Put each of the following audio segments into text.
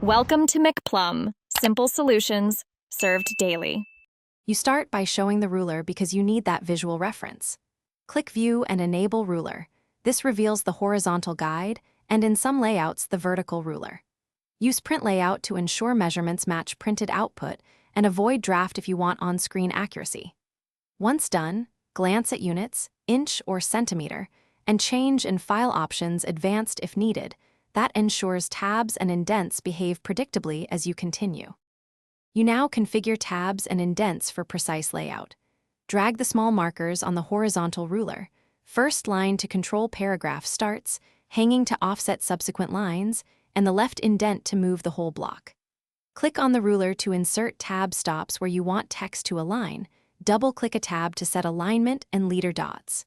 Welcome to McPlum, simple solutions served daily. You start by showing the ruler because you need that visual reference. Click View and enable Ruler. This reveals the horizontal guide and, in some layouts, the vertical ruler. Use Print Layout to ensure measurements match printed output and avoid draft if you want on-screen accuracy. Once done, glance at units, inch or centimeter, and change in File Options Advanced if needed. That ensures tabs and indents behave predictably as you continue. You now configure tabs and indents for precise layout. Drag the small markers on the horizontal ruler. First line to control paragraph starts, hanging to offset subsequent lines, and the left indent to move the whole block. Click on the ruler to insert tab stops where you want text to align. Double-click a tab to set alignment and leader dots.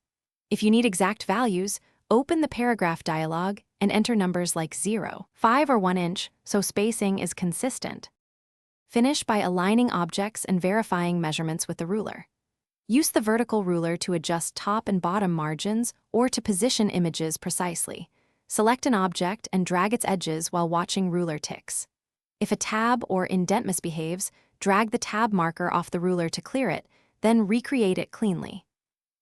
If you need exact values, open the paragraph dialog and enter numbers like 0, 5, or 1 inch so spacing is consistent. Finish by aligning objects and verifying measurements with the ruler. Use the vertical ruler to adjust top and bottom margins or to position images precisely. Select an object and drag its edges while watching ruler ticks. If a tab or indent misbehaves, drag the tab marker off the ruler to clear it, then recreate it cleanly.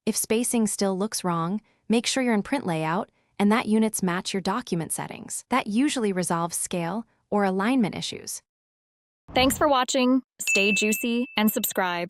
If spacing still looks wrong, make sure you're in Print Layout and that units match your document settings. That usually resolves scale or alignment issues. Thanks for watching. Stay juicy and subscribe.